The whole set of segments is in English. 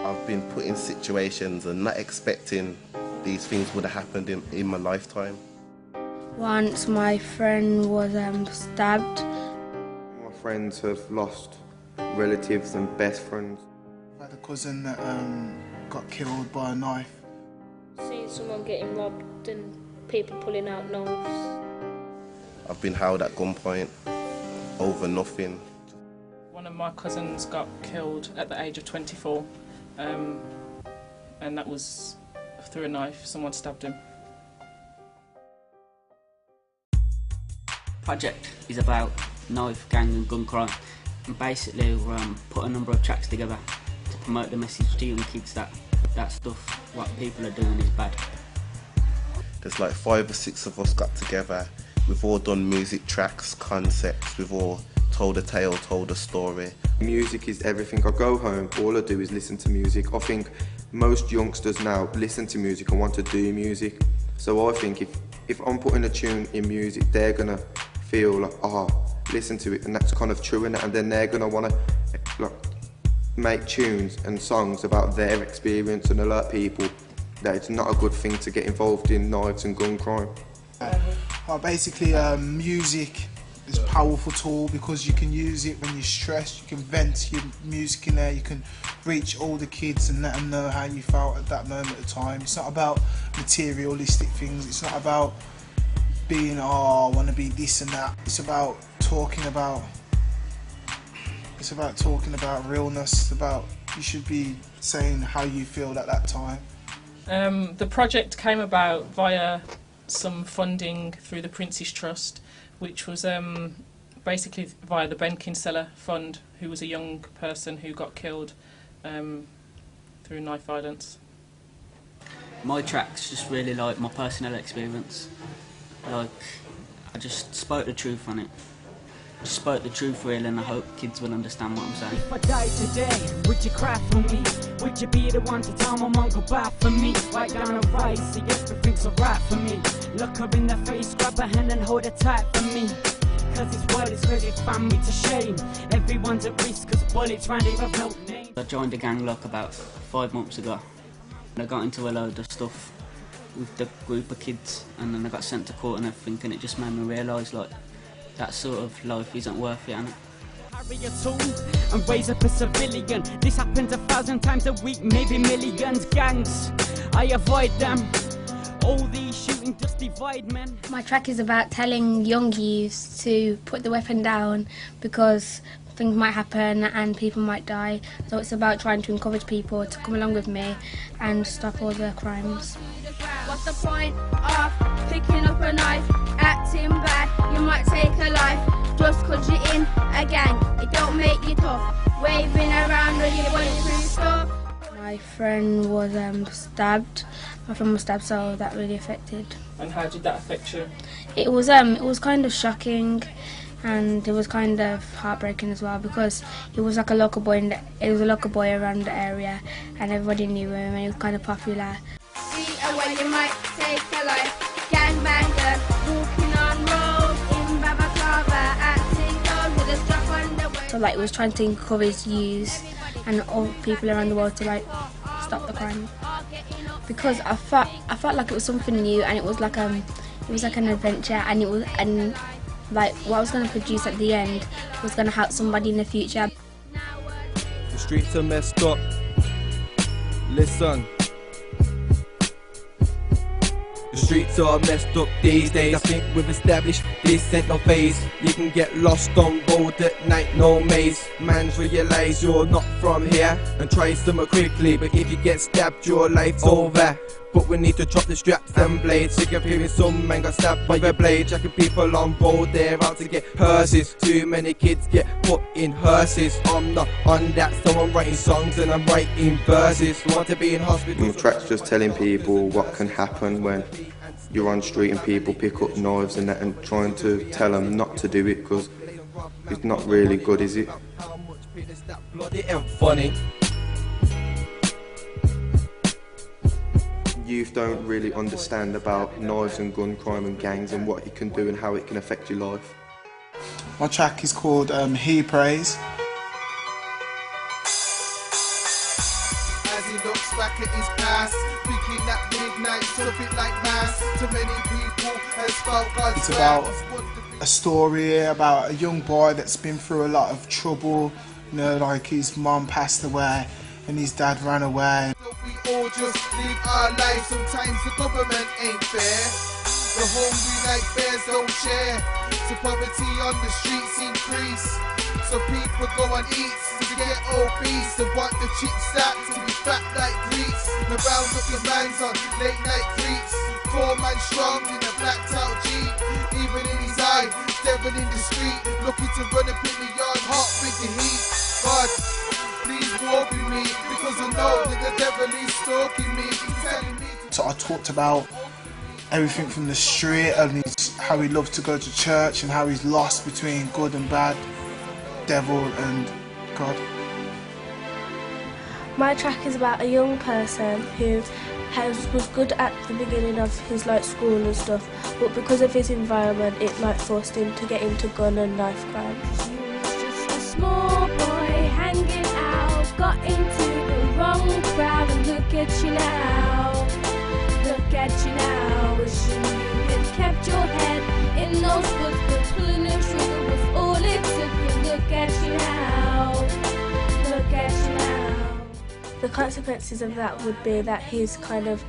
I've been put in situations and not expecting these things would have happened in my lifetime. Once my friend was stabbed. My friends have lost relatives and best friends. I had a cousin that got killed by a knife. Seeing someone getting robbed and people pulling out knives. I've been held at gunpoint over nothing. One of my cousins got killed at the age of 24, and that was through a knife. Someone stabbed him. Project is about knife, gang and gun crime, and basically we're put a number of tracks together to promote the message to young kids that stuff, what people are doing is bad. There's like 5 or 6 of us got together. We've all done music tracks, concepts, we've all told a tale, told a story. Music is everything. I go home, all I do is listen to music. I think most youngsters now listen to music and want to do music. So I think if I'm putting a tune in music, they're gonna feel like, listen to it, and that's kind of true, and then they're gonna wanna like make tunes and songs about their experience and alert people that it's not a good thing to get involved in knives and gun crime. Basically, music is a powerful tool because you can use it when you're stressed. You can vent your music in there. You can reach all the kids and let them know how you felt at that moment of time. It's not about materialistic things. It's not about being, I want to be this and that. It's about talking about. It's about talking about realness. It's about you should be saying how you feel at that time. The project came about via some funding through the Prince's Trust, which was basically via the Ben Kinsella Fund, who was a young person who got killed through knife violence. My track's just really like my personal experience. Like, I just spoke the truth on it. Just spoke the truth really, and I hope kids will understand what I'm saying. If I die today, would you cry for me? Would you be the one to tell my mum goodbye for me? Right down her eyes, see everything's alright for me. Look her in the face, grab her hand and hold her tight for me. Cause this world is ready family to shame. Everyone's at risk cause bullets round here have no name. I joined the gang like about 5 months ago. And I got into a load of stuff with the group of kids, and then I got sent to court and everything, and it just made me realise like that sort of life isn't worth it, innit? Carry a tool and raise up a civilian. This happens 1,000 times a week, maybe millions. Gangs, I avoid them. All these shooting just divide men. My track is about telling young youths to put the weapon down because things might happen and people might die. So it's about trying to encourage people to come along with me and stop all the crimes. What's the point of picking up a knife, acting bad? You might take a life just cause you're in a gang. It don't make you tough, waving around all your bulletproof stuff. My friend was stabbed. My friend was stabbed, so that really affected. And how did that affect you? It was kind of shocking, and it was kind of heartbreaking as well because he was like a local boy. It was a local boy around the area, and everybody knew him, and he was kind of popular. Away you might take a life, gangbanger, walking on road in Babaclava, acting cold with a strap on the way. So like it was trying to encourage youth and all people around the world to like stop the crime, because I felt like it was something new, and it was like an adventure, and like what I was going to produce at the end was going to help somebody in the future. The streets are messed up. Listen. The streets are messed up these days. I think we've established this ain't no phase. You can get lost on road at night, no maze. Man's realise you're not from here and try somewhere quickly, but if you get stabbed your life's over. But we need to drop the straps and blades. Sick of hearing some man got stabbed by a blade. Jacking people on road, they're out to get hearses. Too many kids get put in hearses. I'm not on that, so I'm writing songs and I'm writing verses. Want to be in hospital. My track's just telling people what can happen when you're on the street and people pick up knives and that, and trying to tell them not to do it, because it's not really good, is it? Funny. Youth don't really understand about knives and gun crime and gangs and what it can do and how it can affect your life. My track is called He Prays. as he looks back at his past, thinking that midnight something like mass. To many people has felt God's It's about a story here about a young boy that's been through a lot of trouble. You know, like his mum passed away and his dad ran away. We all just live our lives. Sometimes the government ain't fair. The hungry like bears don't share. So poverty on the streets increase. So people go and eat to get obese. So want the cheap stack to be fat like grease. The round of your man's on late night creeps. 4 man strong in a blacked out Jeep. Even in his eye, devil in the street, looking to run up in the yard, hot with the heat. God, please walk with me, because I know that the devil is stalking me. He's telling me to... So I talked about everything from the street and how he loved to go to church and how he's lost between good and bad, devil and God. My track is about a young person who was good at the beginning of his school and stuff, but because of his environment it forced him to get into gun and knife crime. Just a small boy hanging out, got into the wrong crowd, and look at you now, look at you now. Wishing you had kept your head in those woods, but pulling the trigger was all it took. And look at you now, look at you now. The consequences of that would be that he's kind of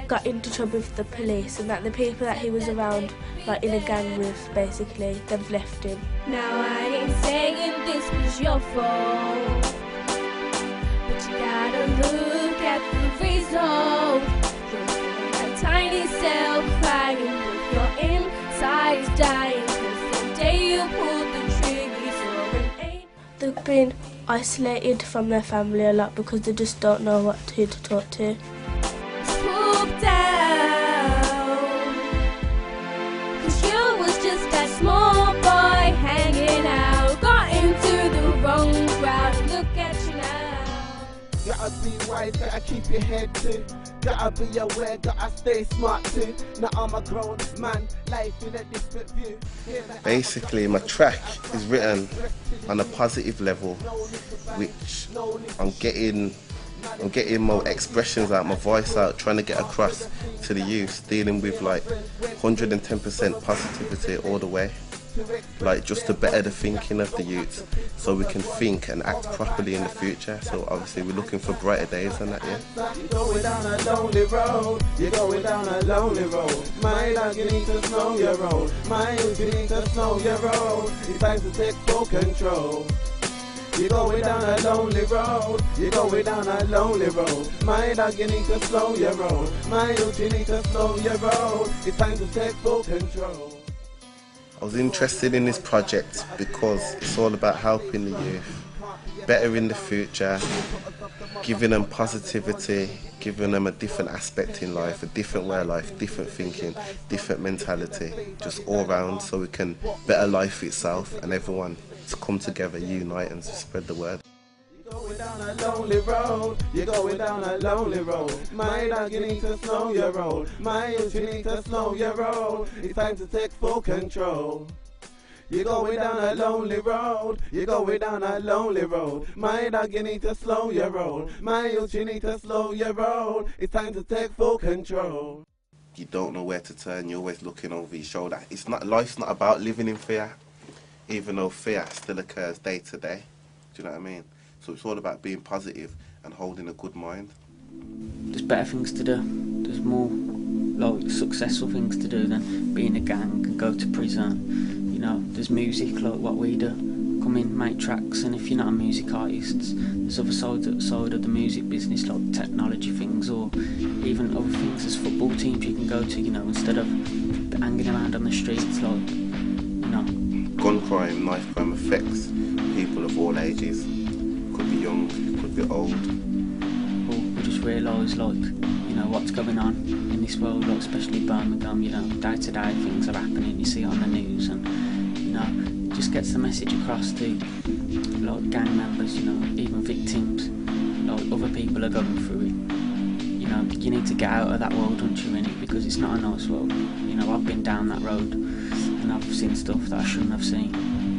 got into trouble with the police, and that the people that he was around in a gang with, basically, they've left him. Now I ain't saying this was your fault, but you gotta look at the result. You're a tiny cell crying with your insides dying, 'cause the day you pulled the trigger you saw an ain't. They've been isolated from their family a lot because they just don't know who to talk to. Swoop down, 'cause you was just that small boy hanging out, got into the wrong crowd. Look at you now. Gotta be wise, gotta keep your head too. Gotta be aware, gotta stay smart too. Now I'm a grown man, life in a different view. Basically, my track is written on a positive level, which I'm getting more expressions out, my voice out, trying to get across to the youth, dealing with 110% positivity all the way. Just to better the thinking of the youth, so we can think and act properly in the future. So obviously we're looking for brighter days than that, yeah. You're going down a lonely road, you're going down a lonely road. My dog, you need to slow your road. My youth, you need to slow your road. It's time to take full control. You're going down a lonely road, you're going down a lonely road. My dog, you need to slow your road. My youth, you need to slow your road. It's time to take full control. I was interested in this project because it's all about helping the youth, bettering the future, giving them positivity, giving them a different aspect in life, a different way of life, different thinking, different mentality, just all round, so we can better life itself and everyone to come together, unite and to spread the word. You're going down a lonely road, you're going down a lonely road. My dog, you need to slow your road. My youth, you need to slow your road. It's time to take full control. You're going down a lonely road, you're going down a lonely road. My dog, you need to slow your road. My youth, you need to slow your road. It's time to take full control. You don't know where to turn, you're always looking over your shoulder. Life's not about living in fear, even though fear still occurs day to day. Do you know what I mean? So it's all about being positive and holding a good mind. There's better things to do. There's more successful things to do than be in a gang and go to prison. You know, there's music like what we do. Come in, make tracks, and if you're not a music artist, there's other side of the music business, like technology things, or even other things as football teams you can go to, you know, instead of hanging around on the streets, Gun crime, knife crime affects people of all ages. Could be young, could be old. We just realise, what's going on in this world, especially Birmingham, day-to-day things are happening, you see it on the news, and, it just gets the message across to, gang members, even victims, other people are going through it. You need to get out of that world, don't you, innit, because it's not a nice world. I've been down that road, and I've seen stuff that I shouldn't have seen.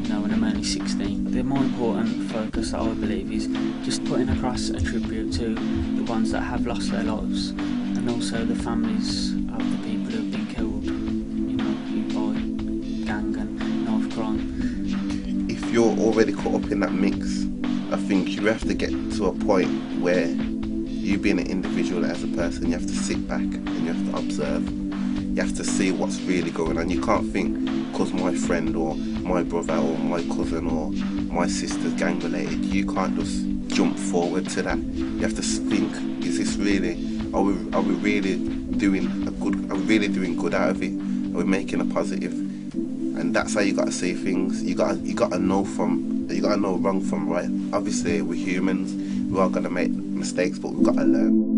you know, when I'm only 16. The more important focus that I believe is just putting across a tribute to the ones that have lost their lives, and also the families of the people who have been killed, you know, by gang and knife crime. If you're already caught up in that mix, I think you have to get to a point where you being an individual as a person, you have to sit back and you have to observe. You have to see what's really going on. You can't think because my friend or my brother or my cousin or my sister's gang related, you can't just jump forward to that. You have to think, is this really, are we really doing good out of it? Are we making a positive? And that's how you gotta see things. You gotta know wrong from right. Obviously we're humans, we are gonna make mistakes, but we've gotta learn.